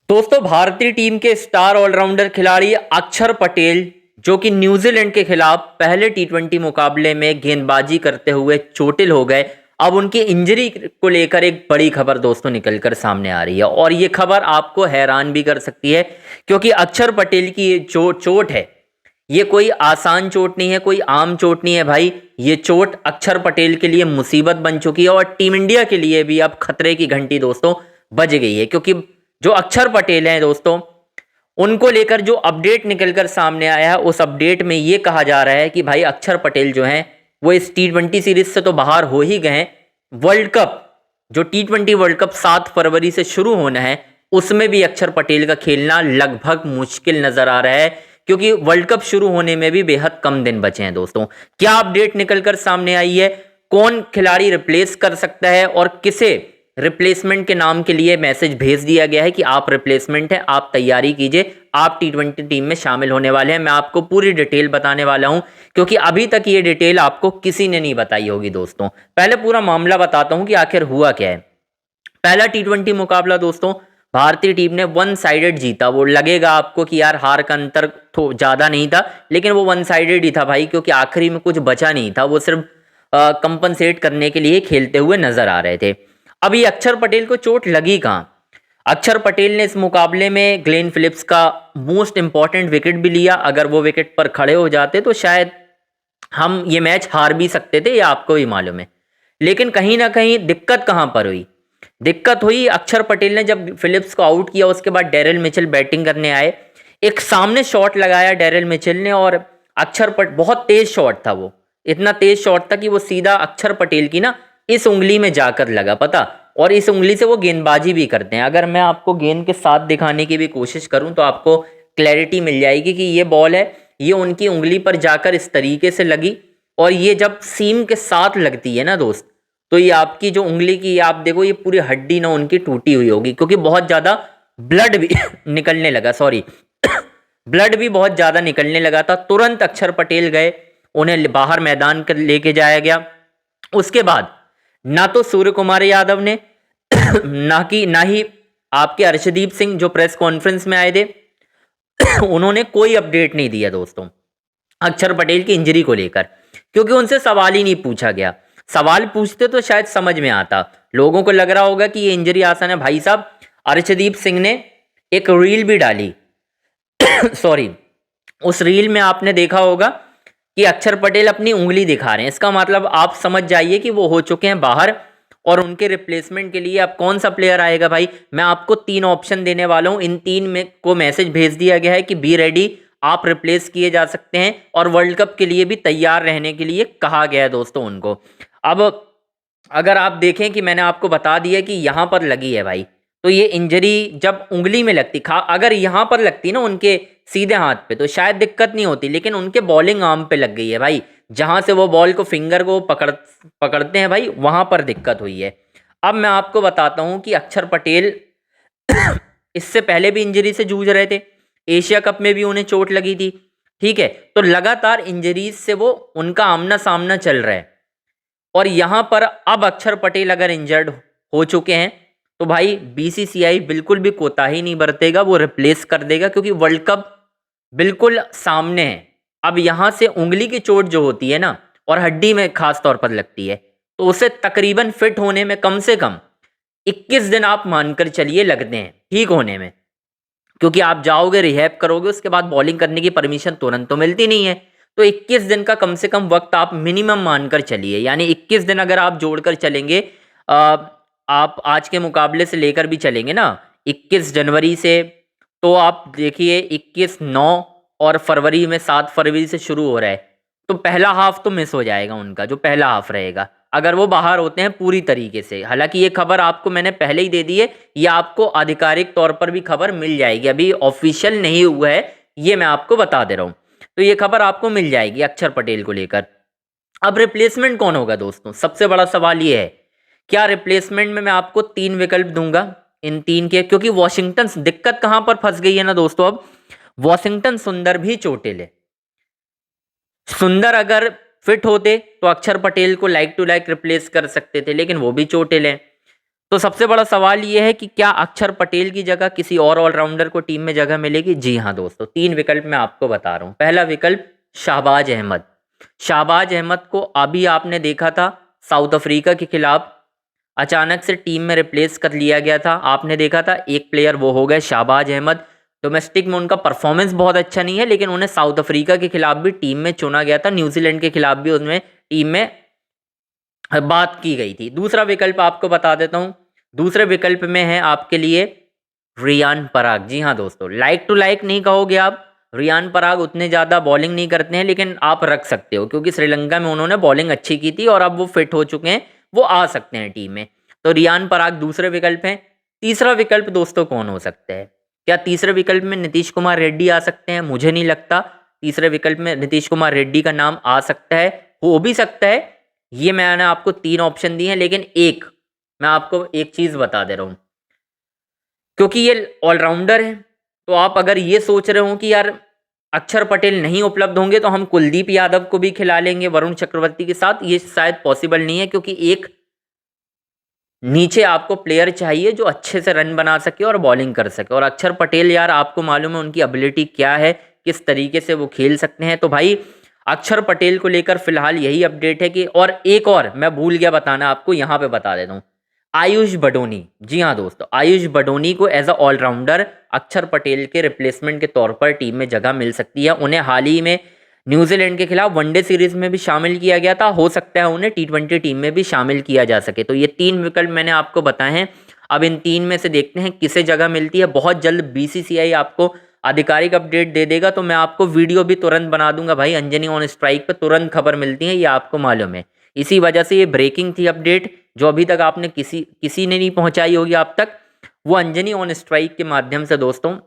दोस्तों भारतीय टीम के स्टार ऑलराउंडर खिलाड़ी अक्षर पटेल जो कि न्यूजीलैंड के खिलाफ पहले टी20 मुकाबले में गेंदबाजी करते हुए चोटिल हो गए। अब उनकी इंजरी को लेकर एक बड़ी खबर दोस्तों निकलकर सामने आ रही है और ये खबर आपको हैरान भी कर सकती है क्योंकि अक्षर पटेल की ये जो चोट है ये कोई आसान चोट नहीं है, कोई आम चोट नहीं है भाई। ये चोट अक्षर पटेल के लिए मुसीबत बन चुकी है और टीम इंडिया के लिए भी अब खतरे की घंटी दोस्तों बज गई है क्योंकि जो अक्षर पटेल हैं दोस्तों उनको लेकर जो अपडेट निकलकर सामने आया है उस अपडेट में ये कहा जा रहा है कि भाई अक्षर पटेल जो हैं वो इस टी20 सीरीज से तो बाहर हो ही गए हैं। वर्ल्ड कप जो टी20 वर्ल्ड कप 7 फरवरी से शुरू होना है उसमें भी अक्षर पटेल का खेलना लगभग मुश्किल नजर आ रहा है क्योंकि वर्ल्ड कप शुरू होने में भी बेहद कम दिन बचे हैं दोस्तों। क्या अपडेट निकलकर सामने आई है, कौन खिलाड़ी रिप्लेस कर सकता है और किसे रिप्लेसमेंट के नाम के लिए मैसेज भेज दिया गया है कि आप रिप्लेसमेंट हैं, आप तैयारी कीजिए, आप टी20 टीम में शामिल होने वाले हैं। मैं आपको पूरी डिटेल बताने वाला हूं क्योंकि अभी तक ये डिटेल आपको किसी ने नहीं बताई होगी दोस्तों। पहले पूरा मामला बताता हूं कि आखिर हुआ क्या है। पहला टी20 मुकाबला दोस्तों भारतीय टीम ने वन साइडेड जीता। वो लगेगा आपको कि यार हार का अंतर तो ज्यादा नहीं था, लेकिन वो वन साइडेड ही था भाई क्योंकि आखिरी में कुछ बचा नहीं था। वो सिर्फ कंपनसेट करने के लिए खेलते हुए नजर आ रहे थे। अभी अक्षर पटेल को चोट लगी कहाँ? अक्षर पटेल ने इस मुकाबले में ग्लेन फिलिप्स का मोस्ट इंपॉर्टेंट विकेट भी लिया। अगर वो विकेट पर खड़े हो जाते तो शायद हम ये मैच हार भी सकते थे, ये आपको भी मालूम है। लेकिन कहीं ना कहीं दिक्कत कहां पर हुई? दिक्कत हुई अक्षर पटेल ने जब फिलिप्स को आउट किया उसके बाद डेरिल मिचेल बैटिंग करने आए। एक सामने शॉट लगाया डेरिल मिचेल ने और बहुत तेज शॉट था वो, इतना तेज शॉट था कि वो सीधा अक्षर पटेल की ना इस उंगली में जाकर लगा, पता। और इस उंगली से वो गेंदबाजी भी करते हैं। अगर मैं आपको गेंद के साथ दिखाने की भी कोशिश करूं तो आपको क्लैरिटी मिल जाएगी कि ये बॉल है, ये उनकी उंगली पर जाकर इस तरीके से लगी। और ये जब सीम के साथ लगती है ना दोस्त, तो ये आपकी जो उंगली की आप देखो ये पूरी हड्डी ना उनकी टूटी हुई होगी क्योंकि बहुत ज्यादा ब्लड भी निकलने लगा, सॉरी ब्लड भी बहुत ज्यादा निकलने लगा था। तुरंत अक्षर पटेल गए, उन्हें बाहर मैदान कर लेके जाया गया। उसके बाद ना तो सूर्य कुमार यादव ने ना ही आपके अर्शदीप सिंह जो प्रेस कॉन्फ्रेंस में आए थे उन्होंने कोई अपडेट नहीं दिया दोस्तों अक्षर पटेल की इंजरी को लेकर, क्योंकि उनसे सवाल ही नहीं पूछा गया। सवाल पूछते तो शायद समझ में आता, लोगों को लग रहा होगा कि ये इंजरी आसान है। भाई साहब अर्शदीप सिंह ने एक रील भी डाली सॉरी, उस रील में आपने देखा होगा कि अक्षर पटेल अपनी उंगली दिखा रहे हैं। इसका मतलब आप समझ जाइए कि वो हो चुके हैं बाहर और उनके रिप्लेसमेंट के लिए अब कौन सा प्लेयर आएगा भाई। मैं आपको 3 ऑप्शन देने वाला हूं, इन 3 में को मैसेज भेज दिया गया है कि बी रेडी, आप रिप्लेस किए जा सकते हैं और वर्ल्ड कप के लिए भी तैयार रहने के लिए कहा गया है दोस्तों उनको। अब अगर आप देखें कि मैंने आपको बता दिया कि यहां पर लगी है भाई, तो ये इंजरी जब उंगली में लगती, खा अगर यहां पर लगती ना उनके सीधे हाथ पे तो शायद दिक्कत नहीं होती, लेकिन उनके बॉलिंग आर्म पे लग गई है भाई, जहां से वो बॉल को फिंगर को पकड़ते हैं भाई, वहां पर दिक्कत हुई है। अब मैं आपको बताता हूं कि अक्षर पटेल इससे पहले भी इंजरी से जूझ रहे थे, एशिया कप में भी उन्हें चोट लगी थी, ठीक है। तो लगातार इंजरीज से वो उनका आमना सामना चल रहा है और यहां पर अब अक्षर पटेल अगर इंजर्ड हो चुके हैं तो भाई बीसीसीआई बिल्कुल भी कोताही नहीं बरतेगा, वो रिप्लेस कर देगा क्योंकि वर्ल्ड कप बिल्कुल सामने है। अब यहां से उंगली की चोट जो होती है ना और हड्डी में खास तौर पर लगती है, तो उसे तकरीबन फिट होने में कम से कम 21 दिन आप मानकर चलिए लगते हैं ठीक होने में, क्योंकि आप जाओगे रिहैब करोगे उसके बाद बॉलिंग करने की परमिशन तुरंत तो मिलती नहीं है। तो 21 दिन का कम से कम वक्त आप मिनिमम मानकर चलिए, यानी 21 दिन अगर आप जोड़कर चलेंगे, आप आज के मुकाबले से लेकर भी चलेंगे ना 21 जनवरी से, तो आप देखिए 21/9 और फरवरी में 7 फरवरी से शुरू हो रहा है, तो पहला हाफ तो मिस हो जाएगा उनका, जो पहला हाफ रहेगा अगर वो बाहर होते हैं पूरी तरीके से। हालांकि ये खबर आपको मैंने पहले ही दे दी है, ये आपको आधिकारिक तौर पर भी खबर मिल जाएगी, अभी ऑफिशियल नहीं हुआ है, ये मैं आपको बता दे रहा हूँ। तो ये खबर आपको मिल जाएगी अक्षर पटेल को लेकर। अब रिप्लेसमेंट कौन होगा दोस्तों, सबसे बड़ा सवाल ये है। क्या रिप्लेसमेंट में मैं आपको 3 विकल्प दूंगा, इन 3 के, क्योंकि वॉशिंगटन दिक्कत कहां पर फंस गई है ना दोस्तों, अब वॉशिंगटन सुंदर भी चोटिल है। सुंदर अगर फिट होते तो अक्षर पटेल को लाइक टू लाइक रिप्लेस कर सकते थे, लेकिन वो भी चोटिल है। तो सबसे बड़ा सवाल ये है कि क्या अक्षर पटेल की जगह किसी और ऑलराउंडर को टीम में जगह मिलेगी? जी हाँ दोस्तों, 3 विकल्प मैं आपको बता रहा हूँ। पहला विकल्प शाहबाज अहमद। शाहबाज अहमद को अभी आपने देखा था साउथ अफ्रीका के खिलाफ अचानक से टीम में रिप्लेस कर लिया गया था। आपने देखा था एक प्लेयर वो हो गए शाहबाज अहमद। डोमेस्टिक में उनका परफॉर्मेंस बहुत अच्छा नहीं है, लेकिन उन्हें साउथ अफ्रीका के खिलाफ भी टीम में चुना गया था, न्यूजीलैंड के खिलाफ भी उनमें टीम में बात की गई थी। दूसरा विकल्प आपको बता देता हूं। दूसरे विकल्प में है आपके लिए रियान पराग। जी हाँ दोस्तों, लाइक टू लाइक नहीं कहोगे आप, रियान पराग उतने ज़्यादा बॉलिंग नहीं करते हैं, लेकिन आप रख सकते हो क्योंकि श्रीलंका में उन्होंने बॉलिंग अच्छी की थी और अब वो फिट हो चुके हैं, वो आ सकते हैं टीम में। तो रियान पराग दूसरे विकल्प हैं। तीसरा विकल्प दोस्तों कौन हो सकता है? क्या तीसरे विकल्प में नीतीश कुमार रेड्डी आ सकते हैं? मुझे नहीं लगता तीसरे विकल्प में नीतीश कुमार रेड्डी का नाम आ सकता है। हो भी सकता है। ये मैंने आपको 3 ऑप्शन दिए हैं, लेकिन एक मैं आपको एक चीज बता दे रहा हूं, क्योंकि ये ऑलराउंडर है, तो आप अगर ये सोच रहे हो कि यार अक्षर पटेल नहीं उपलब्ध होंगे तो हम कुलदीप यादव को भी खिला लेंगे वरुण चक्रवर्ती के साथ, ये शायद पॉसिबल नहीं है, क्योंकि एक नीचे आपको प्लेयर चाहिए जो अच्छे से रन बना सके और बॉलिंग कर सके। और अक्षर पटेल यार आपको मालूम है उनकी एबिलिटी क्या है, किस तरीके से वो खेल सकते हैं। तो भाई अक्षर पटेल को लेकर फिलहाल यही अपडेट है कि, और एक और मैं भूल गया बताना आपको, यहाँ पे बता देता हूँ, आयुष बडोनी। जी हाँ दोस्तों, आयुष बडोनी को एज अ ऑलराउंडर अक्षर पटेल के रिप्लेसमेंट के तौर पर टीम में जगह मिल सकती है। उन्हें हाल ही में न्यूजीलैंड के खिलाफ वनडे सीरीज में भी शामिल किया गया था, हो सकता है उन्हें T20 टीम में भी शामिल किया जा सके। तो ये 3 विकल्प मैंने आपको बताए हैं। अब इन 3 में से देखते हैं किसे जगह मिलती है। बहुत जल्द BCCI आपको आधिकारिक अपडेट दे देगा, तो मैं आपको वीडियो भी तुरंत बना दूंगा भाई। अंजनी ऑन स्ट्राइक पर तुरंत खबर मिलती है, ये आपको मालूम है। इसी वजह से ये ब्रेकिंग थी अपडेट, जो अभी तक आपने किसी ने नहीं पहुंचाई होगी आप तक, वो अंजनी ऑन स्ट्राइक के माध्यम से दोस्तों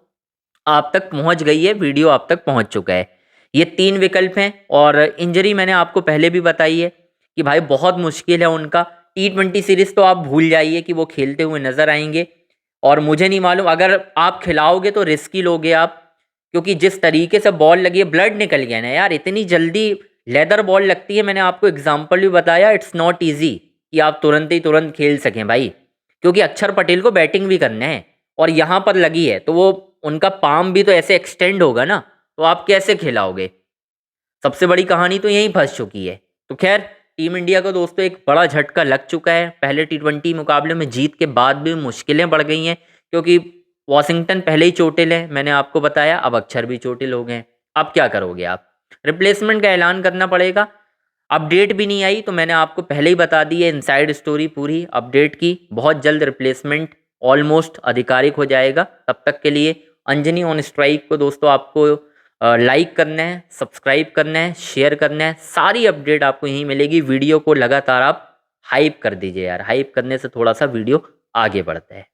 आप तक पहुंच गई है, वीडियो आप तक पहुंच चुका है। ये 3 विकल्प हैं। और इंजरी मैंने आपको पहले भी बताई है कि भाई बहुत मुश्किल है उनका। T20 सीरीज तो आप भूल जाइए कि वो खेलते हुए नजर आएंगे, और मुझे नहीं मालूम अगर आप खिलाओगे तो रिस्की लोगे आप, क्योंकि जिस तरीके से बॉल लगी है, ब्लड निकल गया ना यार, इतनी जल्दी लेदर बॉल लगती है। मैंने आपको एग्जाम्पल भी बताया, इट्स नॉट ईजी कि आप तुरंत ही तुरंत खेल सकें भाई, क्योंकि अक्षर पटेल को बैटिंग भी करना है और यहाँ पर लगी है, तो वो उनका पाम भी तो ऐसे एक्सटेंड होगा ना, तो आप कैसे खिलाओगे? सबसे बड़ी कहानी तो यहीं फंस चुकी है। तो खैर, टीम इंडिया को दोस्तों एक बड़ा झटका लग चुका है। पहले T20 मुकाबले में जीत के बाद भी मुश्किलें बढ़ गई हैं, क्योंकि वॉशिंगटन पहले ही चोटिल है, मैंने आपको बताया, अब अक्षर भी चोटिल हो गए। अब क्या करोगे आप? रिप्लेसमेंट का ऐलान करना पड़ेगा। अपडेट भी नहीं आई, तो मैंने आपको पहले ही बता दी है इनसाइड स्टोरी पूरी अपडेट की। बहुत जल्द रिप्लेसमेंट ऑलमोस्ट आधिकारिक हो जाएगा। तब तक के लिए अंजनी ऑन स्ट्राइक को दोस्तों आपको लाइक करना है, सब्सक्राइब करना है, शेयर करना है। सारी अपडेट आपको यहीं मिलेगी। वीडियो को लगातार आप हाइप कर दीजिए यार, हाइप करने से थोड़ा सा वीडियो आगे बढ़ता है।